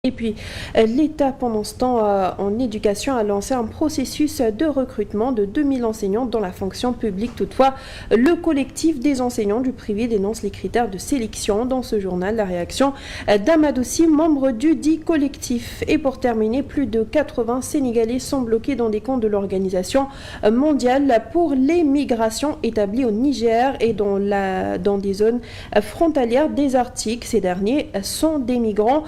Et puis, l'État, pendant ce temps, en éducation, a lancé un processus de recrutement de 2000 enseignants dans la fonction publique. Toutefois, le collectif des enseignants du privé dénonce les critères de sélection. Dans ce journal, la réaction d'Amadoussi, membre du dit collectif. Et pour terminer, plus de 80 Sénégalais sont bloqués dans des comptes de l'Organisation mondiale pour les migrations établies au Niger et dans des zones frontalières désertiques. Ces derniers sont des migrants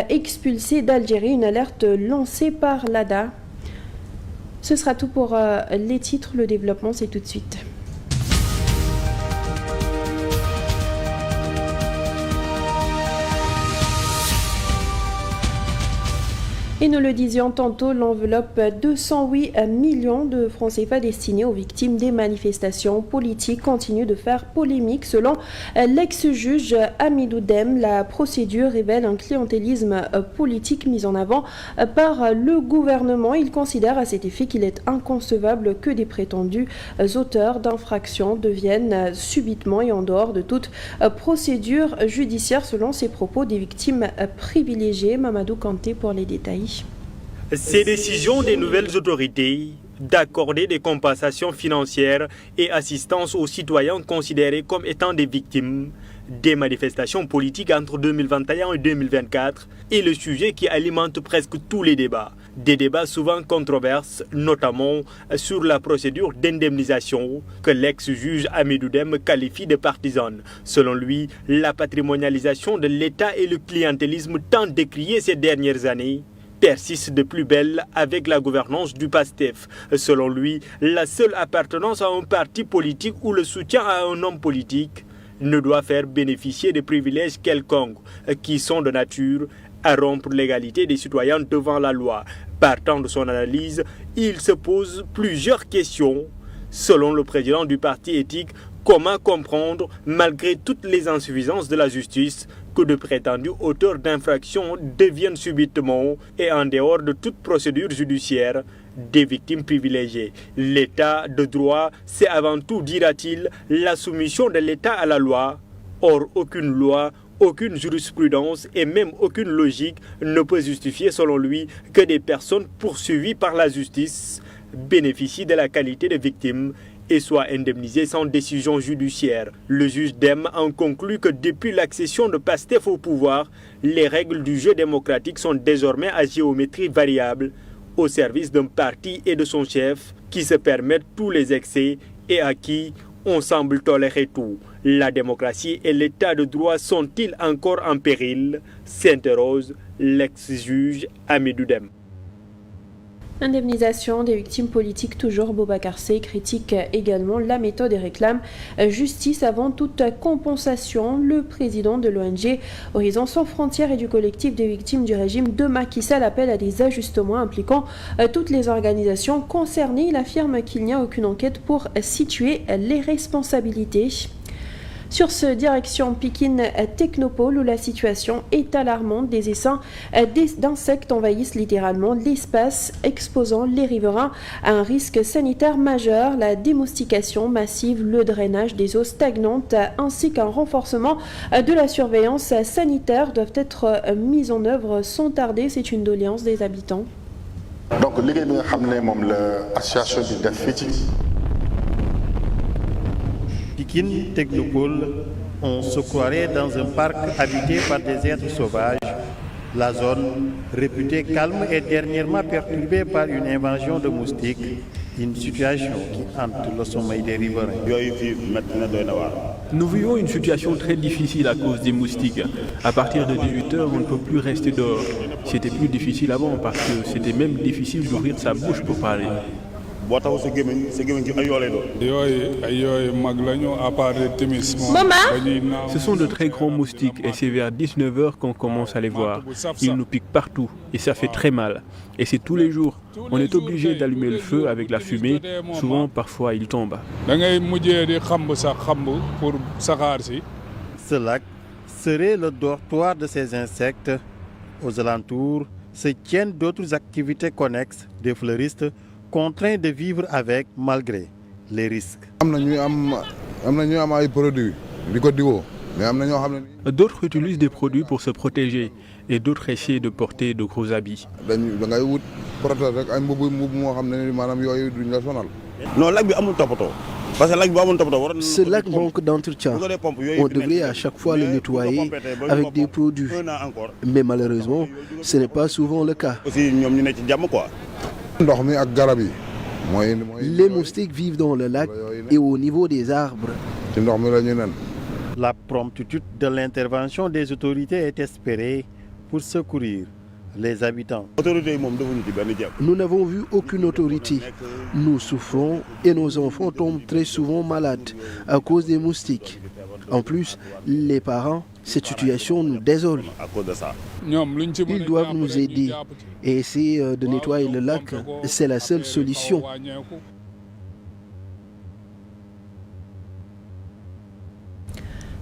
expulsés d'Algérie, une alerte lancée par l'ADA. Ce sera tout pour les titres. Le développement, c'est tout de suite. Et nous le disions tantôt, l'enveloppe 208 millions de francs CFA destinée aux victimes des manifestations politiques continue de faire polémique. Selon l'ex-juge Hamidou Dème, la procédure révèle un clientélisme politique mis en avant par le gouvernement. Il considère à cet effet qu'il est inconcevable que des prétendus auteurs d'infractions deviennent subitement et en dehors de toute procédure judiciaire. Selon ses propos, des victimes privilégiées. Mamadou Kanté pour les détails. Ces décisions des nouvelles autorités d'accorder des compensations financières et assistance aux citoyens considérés comme étant des victimes des manifestations politiques entre 2021 et 2024 est le sujet qui alimente presque tous les débats. Des débats souvent controverses, notamment sur la procédure d'indemnisation que l'ex-juge Hamidou Dème qualifie de partisane. Selon lui, la patrimonialisation de l'État et le clientélisme tant décriés ces dernières années persiste de plus belle avec la gouvernance du PASTEF. Selon lui, la seule appartenance à un parti politique ou le soutien à un homme politique ne doit faire bénéficier de privilèges quelconques qui sont de nature à rompre l'égalité des citoyens devant la loi. Partant de son analyse, il se pose plusieurs questions. Selon le président du parti éthique, comment comprendre, malgré toutes les insuffisances de la justice, que de prétendus auteurs d'infractions deviennent subitement et en dehors de toute procédure judiciaire des victimes privilégiées. L'état de droit, c'est avant tout, dira-t-il, la soumission de l'État à la loi. Or, aucune loi, aucune jurisprudence et même aucune logique ne peut justifier, selon lui, que des personnes poursuivies par la justice bénéficient de la qualité de victimes et soient indemnisés sans décision judiciaire. Le juge Dème en conclut que depuis l'accession de PASTEF au pouvoir, les règles du jeu démocratique sont désormais à géométrie variable au service d'un parti et de son chef qui se permettent tous les excès et à qui on semble tolérer tout. La démocratie et l'état de droit sont-ils encore en péril? S'interroge l'ex-juge Hamidou Dème. Indemnisation des victimes politiques, toujours. Boubacar Seye critique également la méthode et réclame justice avant toute compensation. Le président de l'ONG Horizon Sans Frontières et du collectif des victimes du régime de Macky Sall appelle à des ajustements impliquant toutes les organisations concernées. Il affirme qu'il n'y a aucune enquête pour situer les responsabilités. Sur ce, direction Pikine Technopole où la situation est alarmante. Des essaims d'insectes envahissent littéralement l'espace, exposant les riverains à un risque sanitaire majeur. La démoustication massive, le drainage des eaux stagnantes ainsi qu'un renforcement de la surveillance sanitaire doivent être mis en œuvre sans tarder. C'est une doléance des habitants. Donc, l'association du déficit. Pikine Technopole, on se croirait dans un parc habité par des êtres sauvages. La zone, réputée calme, est dernièrement perturbée par une invasion de moustiques, une situation qui hante le sommeil des riverains. Nous vivons une situation très difficile à cause des moustiques. À partir de 18h, on ne peut plus rester dehors. C'était plus difficile avant parce que c'était même difficile d'ouvrir sa bouche pour parler. Ce sont de très grands moustiques et c'est vers 19h qu'on commence à les voir. Ils nous piquent partout et ça fait très mal. Et c'est tous les jours. On est obligé d'allumer le feu avec la fumée. Souvent, parfois, ils tombent. Ce lac serait le dortoir de ces insectes. Aux alentours se tiennent d'autres activités connexes des fleuristes contraints de vivre avec malgré les risques. D'autres utilisent des produits pour se protéger et d'autres essaient de porter de gros habits. Ce lac manque d'entretien. On devrait à chaque fois le nettoyer avec des produits. Mais malheureusement, ce n'est pas souvent le cas. Les moustiques vivent dans le lac et au niveau des arbres. La promptitude de l'intervention des autorités est espérée pour secourir les habitants. Nous n'avons vu aucune autorité. Nous souffrons et nos enfants tombent très souvent malades à cause des moustiques. En plus, les parents, cette situation nous désole. Ils doivent nous aider et essayer de nettoyer le lac. C'est la seule solution.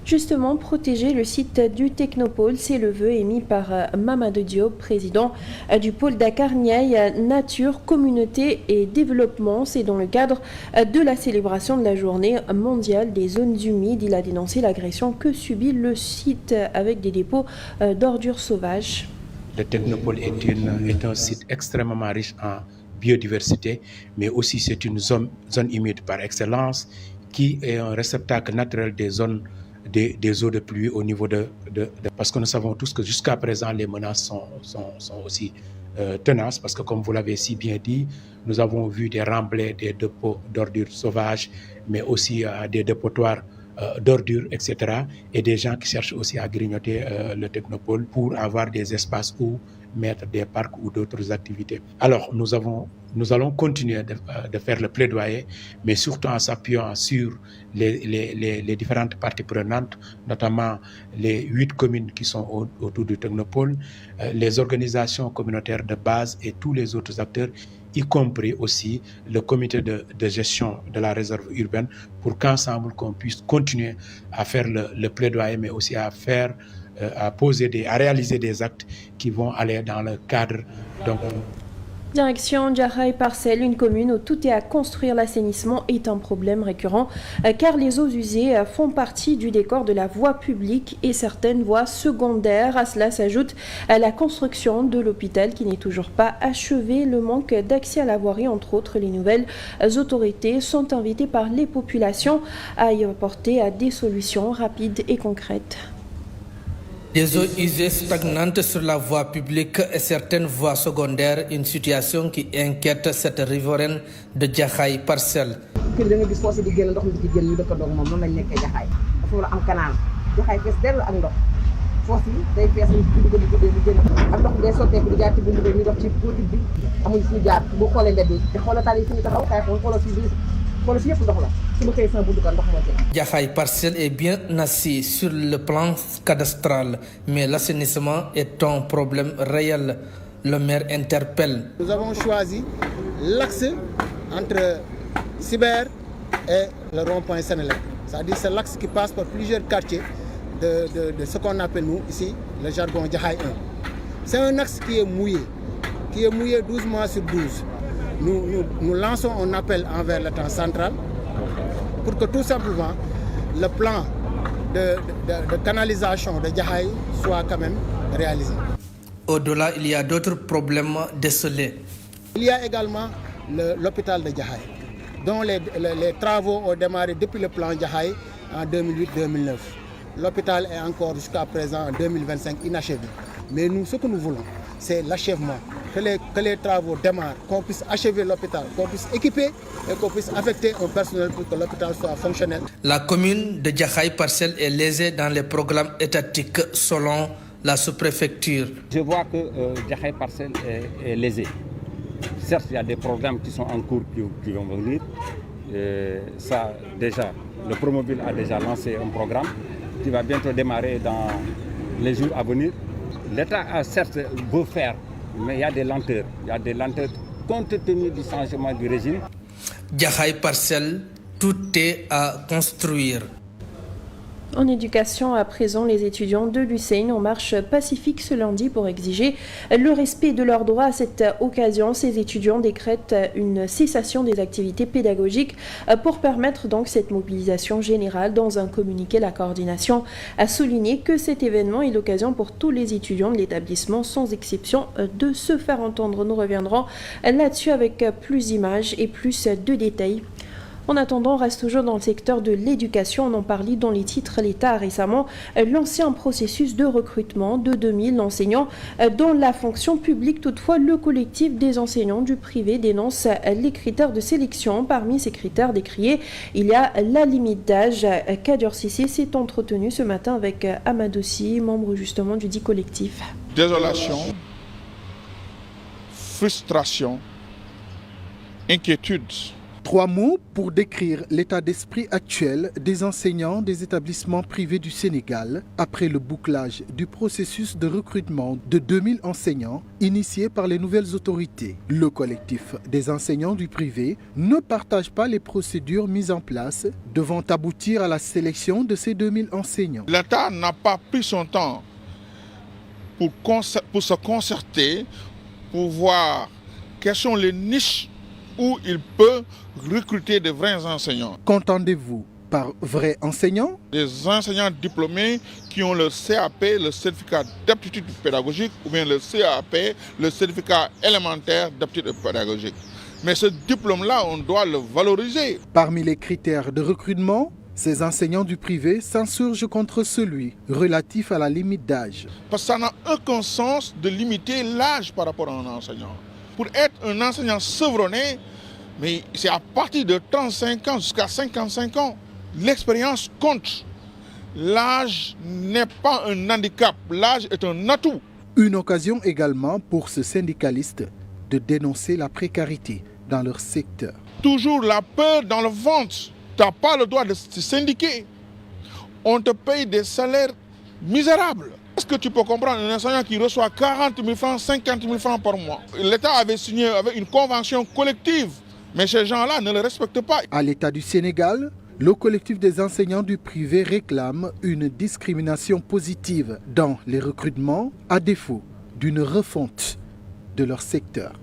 Justement, protéger le site du Technopôle, c'est le vœu émis par Mamadou Diop, président du pôle Dakar-Niayes Nature, Communauté et Développement. C'est dans le cadre de la célébration de la journée mondiale des zones humides. Il a dénoncé l'agression que subit le site avec des dépôts d'ordures sauvages. Le Technopôle est un site extrêmement riche en biodiversité, mais aussi c'est une zone humide par excellence qui est un réceptacle naturel des eaux de pluie au niveau parce que nous savons tous que jusqu'à présent les menaces sont aussi tenaces, parce que comme vous l'avez si bien dit, nous avons vu des remblais, des dépôts d'ordures sauvages, mais aussi des dépotoirs d'ordures, etc. Et des gens qui cherchent aussi à grignoter le Technopôle pour avoir des espaces où mettre des parcs ou d'autres activités. Alors nous allons continuer de faire le plaidoyer, mais surtout en s'appuyant sur les différentes parties prenantes, notamment les 8 communes qui sont autour du Technopôle, les organisations communautaires de base et tous les autres acteurs, y compris aussi le comité de gestion de la réserve urbaine, pour qu'ensemble qu'on puisse continuer à faire le plaidoyer, mais aussi à réaliser des actes qui vont aller dans le cadre. Donc, Direction Djahaï Parcelles, une commune où tout est à construire. L'assainissement est un problème récurrent car les eaux usées font partie du décor de la voie publique et certaines voies secondaires. À cela s'ajoute la construction de l'hôpital qui n'est toujours pas achevé. Le manque d'accès à la voirie, entre autres, les nouvelles autorités sont invitées par les populations à y apporter des solutions rapides et concrètes. Des eaux usées stagnantes sur la voie publique et certaines voies secondaires, une situation qui inquiète cette riveraine de Djahaï Parcelles. Djahaï Parcelles est bien assis sur le plan cadastral, mais l'assainissement est un problème réel. Le maire interpelle. Nous avons choisi l'axe entre Cyber et le rond-point Sénélec. C'est-à-dire c'est l'axe qui passe par plusieurs quartiers de ce qu'on appelle nous ici le jargon Djahaï 1. C'est un axe qui est mouillé 12 mois sur 12. Nous lançons un appel envers l'État central pour que tout simplement le plan de canalisation de Djahaï soit quand même réalisé. Au-delà, il y a d'autres problèmes décelés. Il y a également l'hôpital de Djahaï, dont les travaux ont démarré depuis le plan Djahaï en 2008-2009. L'hôpital est encore jusqu'à présent en 2025 inachevé. Mais nous, ce que nous voulons, c'est l'achèvement, que les travaux démarrent, qu'on puisse achever l'hôpital, qu'on puisse équiper et qu'on puisse affecter un personnel pour que l'hôpital soit fonctionnel. La commune de Djahaï Parcelles est lésée dans les programmes étatiques selon la sous-préfecture. Je vois que Djahaï Parcelles est lésée. Certes, il y a des programmes qui sont en cours qui vont venir. Ça, déjà, le Promoville a déjà lancé un programme qui va bientôt démarrer dans les jours à venir. L'État a certes veut faire, mais il y a des lenteurs. Il y a des lenteurs compte tenu du changement du régime. Djahaï Parcelles, tout est à construire. En éducation, à présent, les étudiants de l'UCN en marche pacifique ce lundi pour exiger le respect de leurs droits. À cette occasion, ces étudiants décrètent une cessation des activités pédagogiques pour permettre donc cette mobilisation générale. Dans un communiqué, la coordination a souligné que cet événement est l'occasion pour tous les étudiants de l'établissement, sans exception, de se faire entendre. Nous reviendrons là-dessus avec plus d'images et plus de détails. En attendant, on reste toujours dans le secteur de l'éducation. On en parlait dans les titres. L'État a récemment lancé un processus de recrutement de 2000 enseignants dans la fonction publique. Toutefois, le collectif des enseignants du privé dénonce les critères de sélection. Parmi ces critères décriés, il y a la limite d'âge. Kader Sissé s'est entretenu ce matin avec Amadossi, membre justement du dit collectif. Désolation, frustration, inquiétude. 3 mots pour décrire l'état d'esprit actuel des enseignants des établissements privés du Sénégal après le bouclage du processus de recrutement de 2000 enseignants initié par les nouvelles autorités. Le collectif des enseignants du privé ne partage pas les procédures mises en place devant aboutir à la sélection de ces 2000 enseignants. L'État n'a pas pris son temps pour se concerter, pour voir quelles sont les niches où il peut recruter de vrais enseignants. Qu'entendez-vous par vrais enseignants? Des enseignants diplômés qui ont le CAP, le certificat d'aptitude pédagogique, ou bien le CAP, le certificat élémentaire d'aptitude pédagogique. Mais ce diplôme-là, on doit le valoriser. Parmi les critères de recrutement, ces enseignants du privé s'insurgent contre celui relatif à la limite d'âge. Parce que ça n'a aucun sens de limiter l'âge par rapport à un enseignant. Pour être un enseignant chevronné, mais c'est à partir de 35 ans jusqu'à 55 ans. L'expérience compte. L'âge n'est pas un handicap, l'âge est un atout. Une occasion également pour ce syndicaliste de dénoncer la précarité dans leur secteur. Toujours la peur dans le ventre. Tu n'as pas le droit de te syndiquer. On te paye des salaires misérables. Est-ce que tu peux comprendre un enseignant qui reçoit 40 000 francs, 50 000 francs par mois? L'État avait signé avec une convention collective, mais ces gens-là ne le respectent pas. À l'État du Sénégal, le collectif des enseignants du privé réclame une discrimination positive dans les recrutements, à défaut d'une refonte de leur secteur.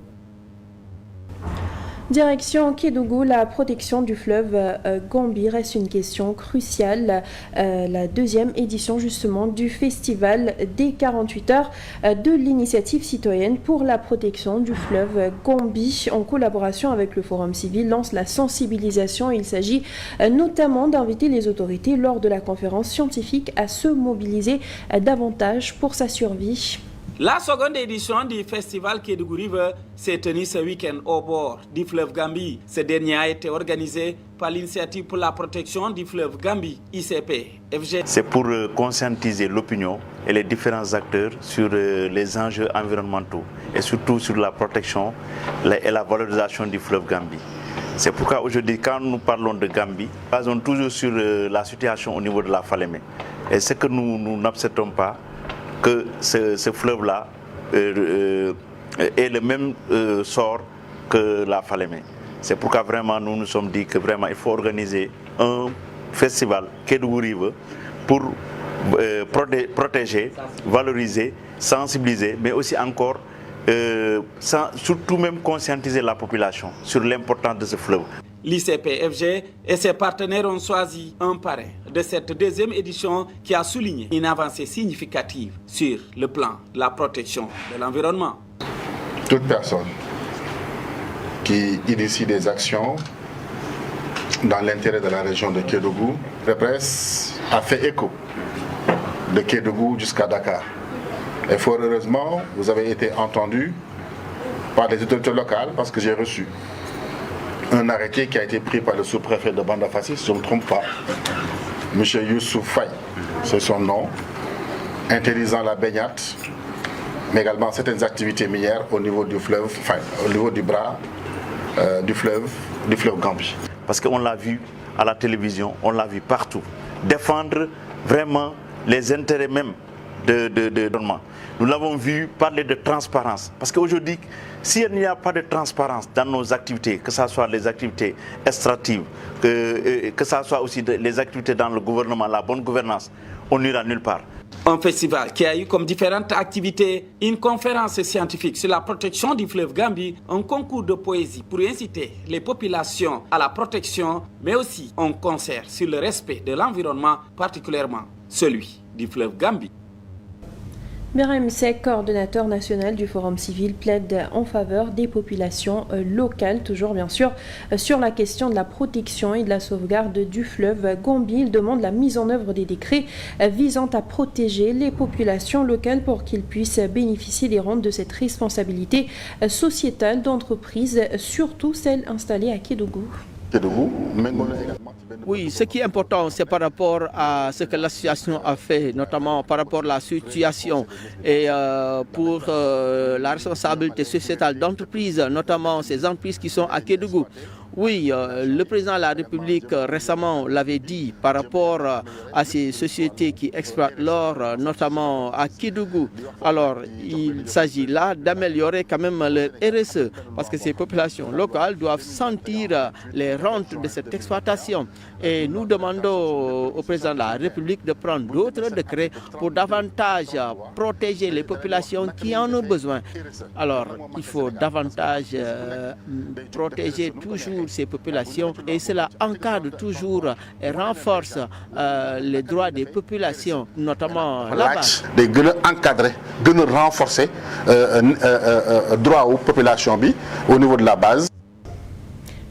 Direction Kédougou, la protection du fleuve Gambie reste une question cruciale. La deuxième édition justement du festival des 48 heures de l'initiative citoyenne pour la protection du fleuve Gambie, en collaboration avec le Forum civil, lance la sensibilisation. Il s'agit notamment d'inviter les autorités lors de la conférence scientifique à se mobiliser davantage pour sa survie. La seconde édition du festival Kédougou River s'est tenue ce week-end au bord du fleuve Gambie. Ce dernier a été organisé par l'initiative pour la protection du fleuve Gambie, ICP-FG. C'est pour conscientiser l'opinion et les différents acteurs sur les enjeux environnementaux et surtout sur la protection et la valorisation du fleuve Gambie. C'est pourquoi aujourd'hui, quand nous parlons de Gambie, nous basons toujours sur la situation au niveau de la Falémé. Et ce que nous n'acceptons pas, que ce fleuve-là ait le même sort que la Falémé. C'est pourquoi vraiment nous nous sommes dit que vraiment il faut organiser un festival Kédougou River pour protéger, valoriser, sensibiliser, mais aussi encore surtout même conscientiser la population sur l'importance de ce fleuve. L'ICP-FG et ses partenaires ont choisi un parrain de cette deuxième édition qui a souligné une avancée significative sur le plan de la protection de l'environnement. Toute personne qui initie des actions dans l'intérêt de la région de Kédougou, la presse a fait écho de Kédougou jusqu'à Dakar. Et fort heureusement, vous avez été entendu par les autorités locales parce que j'ai reçu un arrêté qui a été pris par le sous-préfet de Bandafassi, si je ne me trompe pas, M. Youssouf Faye, c'est son nom, interdisant la baignade, mais également certaines activités minières au niveau du fleuve, enfin au niveau du bras du fleuve Gambie. Parce qu'on l'a vu à la télévision, on l'a vu partout, défendre vraiment les intérêts même d'environnement. Nous l'avons vu parler de transparence. Parce qu'aujourd'hui, s'il n'y a pas de transparence dans nos activités, que ce soit les activités extractives, que ce soit aussi les activités dans le gouvernement, la bonne gouvernance, on n'ira nulle part. Un festival qui a eu comme différentes activités une conférence scientifique sur la protection du fleuve Gambie, un concours de poésie pour inciter les populations à la protection, mais aussi un concert sur le respect de l'environnement, particulièrement celui du fleuve Gambie. Birahim Seck, coordonnateur national du Forum civil, plaide en faveur des populations locales, toujours bien sûr sur la question de la protection et de la sauvegarde du fleuve Gambie. Il demande la mise en œuvre des décrets visant à protéger les populations locales pour qu'ils puissent bénéficier des rentes de cette responsabilité sociétale d'entreprise, surtout celles installées à Kédougou. Oui, ce qui est important, c'est par rapport à ce que l'association a fait, notamment par rapport à la situation et pour la responsabilité sociétale d'entreprise, notamment ces entreprises qui sont à Kédougou. Oui, le président de la République récemment l'avait dit par rapport à ces sociétés qui exploitent l'or, notamment à Kédougou. Alors, il s'agit là d'améliorer quand même leur RSE, parce que ces populations locales doivent sentir les rentes de cette exploitation. Et nous demandons au président de la République de prendre d'autres décrets pour davantage protéger les populations qui en ont besoin. Alors, il faut davantage protéger toujours ces populations et cela encadre toujours et renforce les droits des populations, notamment là-bas. De encadrer, de renforcer droit aux populations au niveau de la base.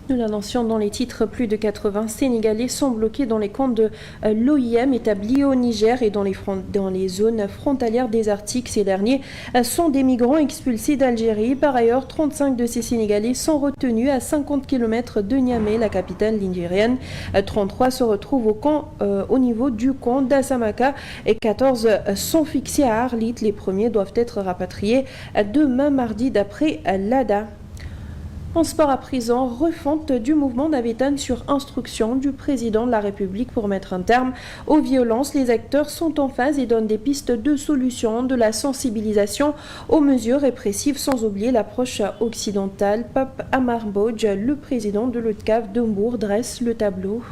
Nous l'annoncions dans les titres, plus de 80 Sénégalais sont bloqués dans les camps de l'OIM établis au Niger et dans les zones frontalières désertiques. Ces derniers sont des migrants expulsés d'Algérie. Par ailleurs, 35 de ces Sénégalais sont retenus à 50 km de Niamey, la capitale nigérienne. 33 se retrouvent au niveau du camp d'Assamaka et 14 sont fixés à Arlit. Les premiers doivent être rapatriés demain mardi d'après l'ADA. En sport à présent, refonte du mouvement Navétane sur instruction du président de la République pour mettre un terme aux violences. Les acteurs sont en phase et donnent des pistes de solutions, de la sensibilisation aux mesures répressives, sans oublier l'approche occidentale. Pape Amar Bodj, le président de l'ODCAV de Mbour, dresse le tableau.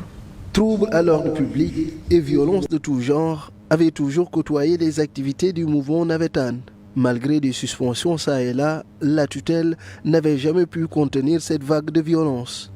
Troubles à l'ordre public et violences de tout genre avaient toujours côtoyé les activités du mouvement Navétane. Malgré des suspensions ça et là, la tutelle n'avait jamais pu contenir cette vague de violence.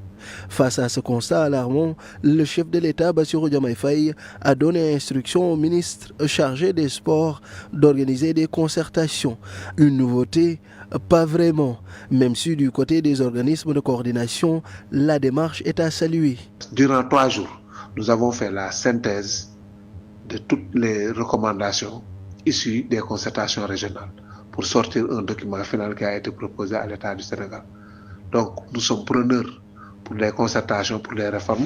Face à ce constat alarmant, le chef de l'État, Bassirou Diomaye Faye, a donné instruction au ministre chargé des Sports d'organiser des concertations. Une nouveauté? Pas vraiment, même si du côté des organismes de coordination, la démarche est à saluer. Durant 3 jours, nous avons fait la synthèse de toutes les recommandations issus des concertations régionales pour sortir un document final qui a été proposé à l'État du Sénégal. Donc nous sommes preneurs pour les concertations, pour les réformes.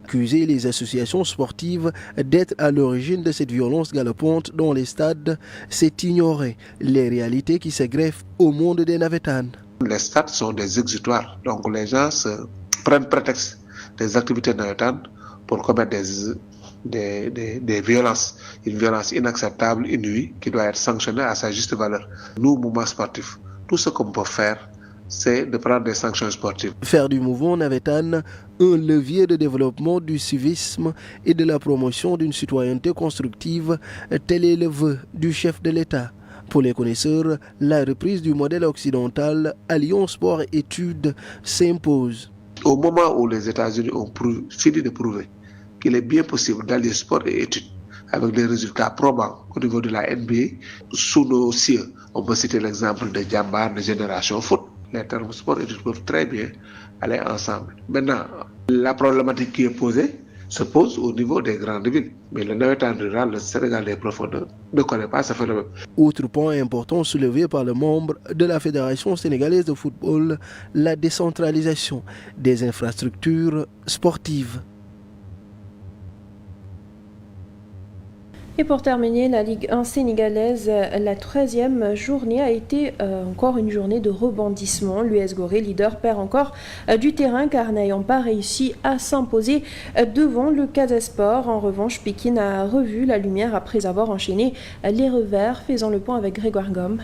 Accuser les associations sportives d'être à l'origine de cette violence galopante dans les stades, c'est ignorer les réalités qui se greffent au monde des Navétanes. Les stades sont des exutoires, donc les gens prennent prétexte des activités navétanes pour commettre des violences, une violence inacceptable, inouïe, qui doit être sanctionnée à sa juste valeur. Nous, mouvements sportifs, tout ce qu'on peut faire, c'est de prendre des sanctions sportives. Faire du mouvement Navétane un levier de développement du civisme et de la promotion d'une citoyenneté constructive, tel est le vœu du chef de l'État. Pour les connaisseurs, la reprise du modèle occidental alliant sport et études s'impose. Au moment où les États-Unis ont fini de prouver qu'il est bien possible d'allier sport et études avec des résultats probants au niveau de la NBA, sous nos cieux, on peut citer l'exemple de Djambar, de Génération Foot. Les termes sport et études peuvent très bien aller ensemble. Maintenant, la problématique qui est posée se pose au niveau des grandes villes. Mais le Navétane rural, le Sénégal des profondeurs, ne connaît pas ce phénomène. Autre point important soulevé par le membre de la Fédération sénégalaise de football, la décentralisation des infrastructures sportives. Et pour terminer, la Ligue 1 sénégalaise, la 13e journée a été encore une journée de rebondissement. L'US Gorée, leader, perd encore du terrain car n'ayant pas réussi à s'imposer devant le Casa Sport. En revanche, Pékin a revu la lumière après avoir enchaîné les revers, faisant le point avec Grégoire Gomme.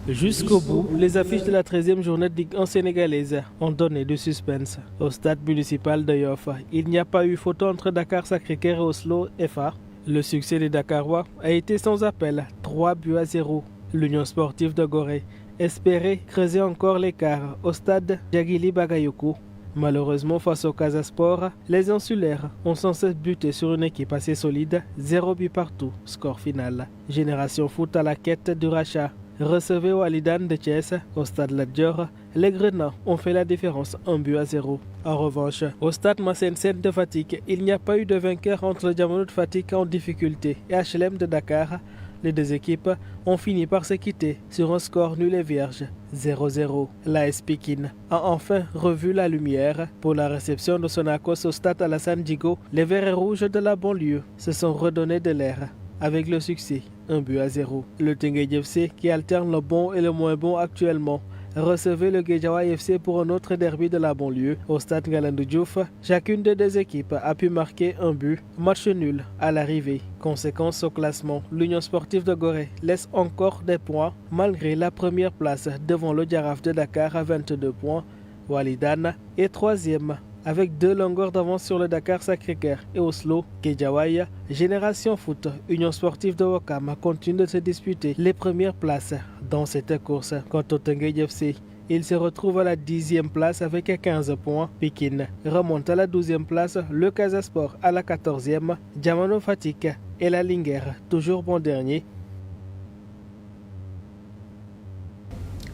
Jusqu'au bout, les affiches de la 13e journée de Ligue 1 sénégalaise ont donné du suspense. Au stade municipal de Yoff, il n'y a pas eu photo entre Dakar Sacré-Cœur et Oslo FA. Le succès des Dakarois a été sans appel, 3-0. L'Union sportive de Gorée espérait creuser encore l'écart au stade Djagili Bagayoko. Malheureusement, face au Casa Sport, les insulaires ont sans cesse buté sur une équipe assez solide, 0 but partout, score final. Génération Foot à la quête du rachat. Recevez au Alidan de Thiès, au stade Lat Dior, les Grenats ont fait la différence 1-0. En revanche, au stade Massensen de Fatick, il n'y a pas eu de vainqueur entre le Diamono de Fatick en difficulté et HLM de Dakar. Les deux équipes ont fini par se quitter sur un score nul et vierge, 0-0. L'AS Pékin a enfin revu la lumière. Pour la réception de Sonacos au stade Alassane Djigo, les Verts et Rouges de la banlieue se sont redonnés de l'air avec le succès 1-0. Le Teungueth FC, qui alterne le bon et le moins bon actuellement, recevait le Guédiawaye FC pour un autre derby de la banlieue au stade Ngalandou Diouf. Chacune des deux équipes a pu marquer un but, match nul à l'arrivée. Conséquence au classement, l'Union sportive de Gorée laisse encore des points malgré la première place devant le Jaraaf de Dakar à 22 points. Walidan est 3e avec 2 longueurs d'avance sur le Dakar Sacré-Cœur et Oslo. Guédiawaye, Génération Foot, Union sportive de Ouakam continue de se disputer les premières places dans cette course. Quant au Teungueth FC, il se retrouve à la 10e place avec 15 points. Pékin remonte à la 12e place, le Casa Sport à la 14e, Diamono Fatick et la Linguère toujours bon dernier.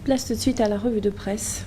Place tout de suite à la revue de presse.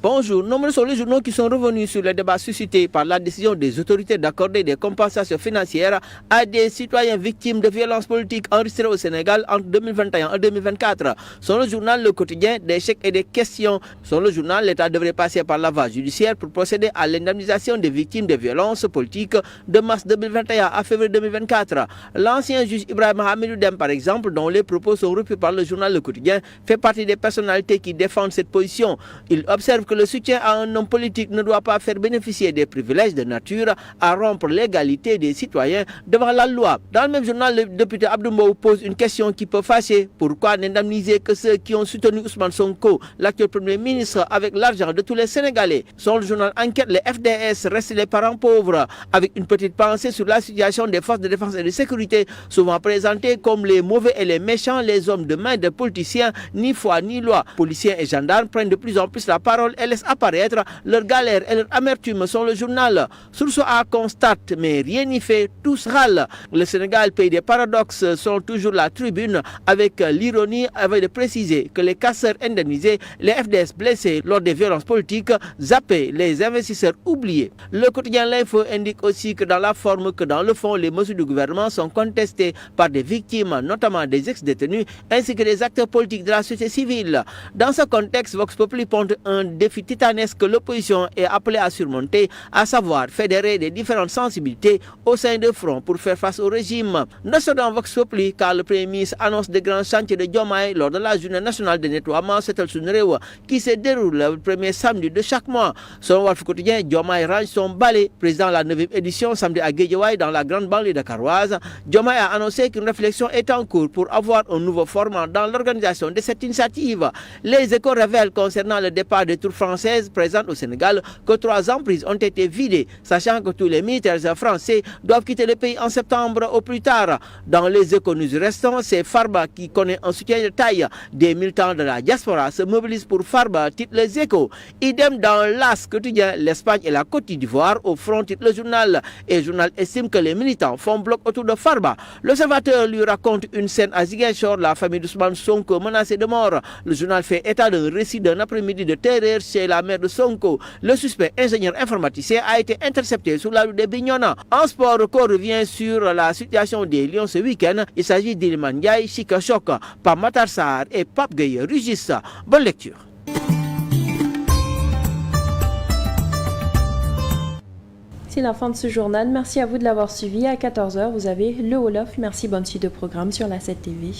Bonjour, nombreux sont les journaux qui sont revenus sur les débats suscités par la décision des autorités d'accorder des compensations financières à des citoyens victimes de violences politiques enregistrées au Sénégal entre 2021 et 2024. Selon le journal Le Quotidien, des chèques et des questions. Selon le journal, l'État devrait passer par la voie judiciaire pour procéder à l'indemnisation des victimes de violences politiques de mars 2021 à février 2024. L'ancien juge Ibrahim Hamidou Dème, par exemple, dont les propos sont repris par le journal Le Quotidien, fait partie des personnalités qui défendent cette position. Il observe que le soutien à un homme politique ne doit pas faire bénéficier des privilèges de nature à rompre l'égalité des citoyens devant la loi. Dans le même journal, le député Abdou Mbow pose une question qui peut fâcher. Pourquoi n'indemniser que ceux qui ont soutenu Ousmane Sonko, l'actuel Premier ministre, avec l'argent de tous les Sénégalais? Selon le journal Enquête, les FDS restent les parents pauvres, avec une petite pensée sur la situation des forces de défense et de sécurité, souvent présentées comme les mauvais et les méchants, les hommes de main des politiciens, ni foi ni loi. Policiers et gendarmes prennent de plus en plus la parole et laissent apparaître leur galère et leur amertume sur le journal. Source A constate, mais rien n'y fait, tous râlent. Le Sénégal, pays des paradoxes, sont toujours la tribune avec l'ironie, avec de préciser que les casseurs indemnisés, les FDS blessés lors des violences politiques, zappés, les investisseurs oubliés. Le quotidien L'Info indique aussi que dans la forme que dans le fond, les mesures du gouvernement sont contestées par des victimes, notamment des ex-détenus, ainsi que des acteurs politiques de la société civile. Dans ce contexte, Vox Populi pointe un défi titanesque que l'opposition est appelée à surmonter, à savoir fédérer des différentes sensibilités au sein de front pour faire face au régime. Notons dans Vox Populi car le Premier ministre annonce des grands chantiers de Diomaye lors de la journée nationale de nettoiement Setal Sunu Réew qui se déroule le premier samedi de chaque mois. Selon Walf Quotidien, Diomaye range son balai. Président de la 9e édition samedi à Guédiawaye dans la grande banlieue dakaroise, Diomaye a annoncé qu'une réflexion est en cours pour avoir un nouveau format dans l'organisation de cette initiative. Les échos révèlent concernant le départ des troupes françaises présentes au Sénégal que 3 emprises ont été vidées, sachant que tous les militaires français doivent quitter le pays en septembre au plus tard. Dans les économies restants, c'est Farba qui connaît un soutien de taille. Des militants de la diaspora se mobilisent pour Farba, titre les échos. Idem dans l'As quotidien, l'Espagne et la Côte d'Ivoire au front, titre le journal. Et le journal estime que les militants font bloc autour de Farba. L'Observateur lui raconte une scène à Ziguinchor, la famille d'Ousmane Sonko menacée de mort. Le journal fait état d'un récit d'un après-midi de terreur chez la mère de Sonko. Le suspect ingénieur informaticien a été intercepté sur la rue de Bignona. En sport, record revient sur la situation des Lions ce week-end. Il s'agit d'Iliman Ndiaye, Chika Chok, Pape Matar Sarr et Pape Gueye Rugis. Bonne lecture. c'est la fin de ce journal. Merci à vous de l'avoir suivi. À 14h, vous avez le Wolof. Merci, bonne suite de programme sur la 7 TV.